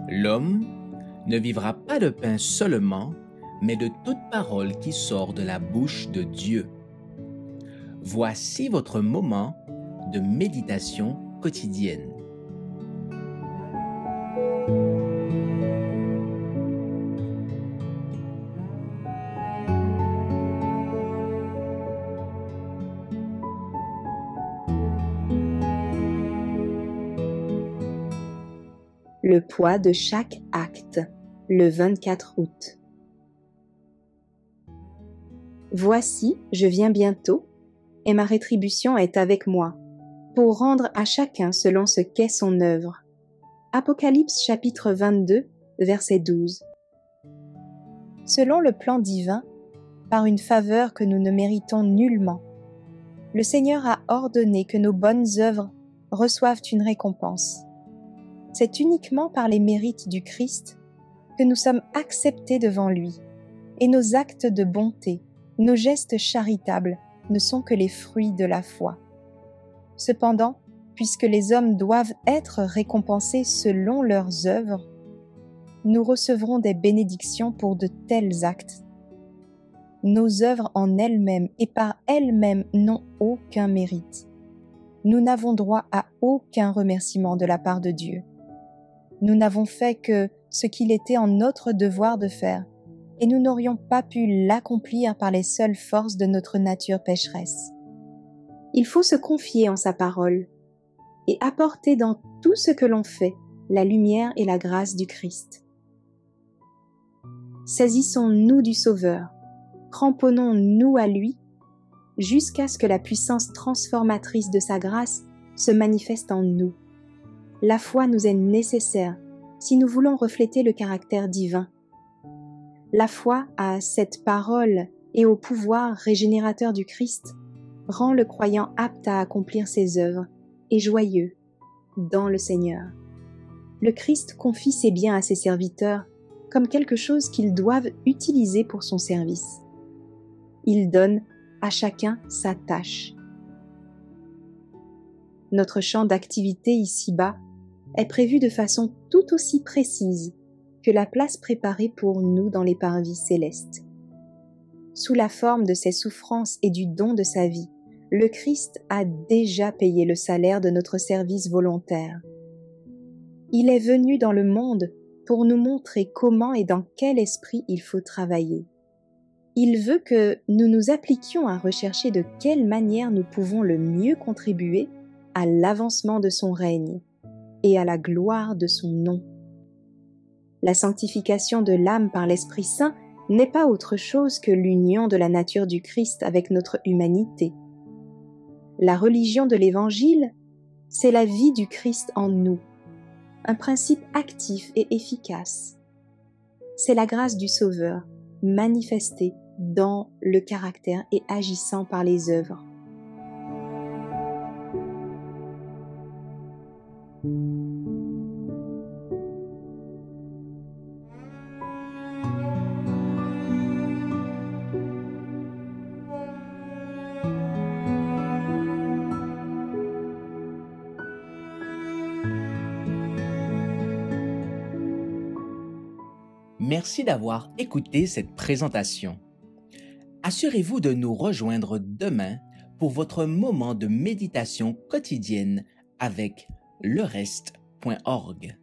L'homme ne vivra pas de pain seulement, mais de toute parole qui sort de la bouche de Dieu. Voici votre moment de méditation quotidienne. Le poids de chaque acte, le 24 août. Voici, je viens bientôt, et ma rétribution est avec moi, pour rendre à chacun selon ce qu'est son œuvre. Apocalypse chapitre 22, verset 12. Selon le plan divin, par une faveur que nous ne méritons nullement, le Seigneur a ordonné que nos bonnes œuvres reçoivent une récompense. C'est uniquement par les mérites du Christ que nous sommes acceptés devant lui, et nos actes de bonté, nos gestes charitables ne sont que les fruits de la foi. Cependant, puisque les hommes doivent être récompensés selon leurs œuvres, nous recevrons des bénédictions pour de tels actes. Nos œuvres en elles-mêmes et par elles-mêmes n'ont aucun mérite. Nous n'avons droit à aucun remerciement de la part de Dieu. Nous n'avons fait que ce qu'il était en notre devoir de faire, et nous n'aurions pas pu l'accomplir par les seules forces de notre nature pécheresse. Il faut se confier en sa parole, et apporter dans tout ce que l'on fait la lumière et la grâce du Christ. Saisissons-nous du Sauveur, cramponnons-nous à lui, jusqu'à ce que la puissance transformatrice de sa grâce se manifeste en nous. La foi nous est nécessaire si nous voulons refléter le caractère divin. La foi à cette parole et au pouvoir régénérateur du Christ rend le croyant apte à accomplir ses œuvres et joyeux dans le Seigneur. Le Christ confie ses biens à ses serviteurs comme quelque chose qu'ils doivent utiliser pour son service. Il donne à chacun sa tâche. Notre champ d'activité ici-bas est prévu de façon tout aussi précise que la place préparée pour nous dans les parvis célestes. Sous la forme de ses souffrances et du don de sa vie, le Christ a déjà payé le salaire de notre service volontaire. Il est venu dans le monde pour nous montrer comment et dans quel esprit il faut travailler. Il veut que nous nous appliquions à rechercher de quelle manière nous pouvons le mieux contribuer à l'avancement de son règne et à la gloire de son nom. La sanctification de l'âme par l'Esprit Saint n'est pas autre chose que l'union de la nature du Christ avec notre humanité. La religion de l'Évangile, c'est la vie du Christ en nous, un principe actif et efficace. C'est la grâce du Sauveur manifestée dans le caractère et agissant par les œuvres. Merci d'avoir écouté cette présentation. Assurez-vous de nous rejoindre demain pour votre moment de méditation quotidienne avec lereste.org.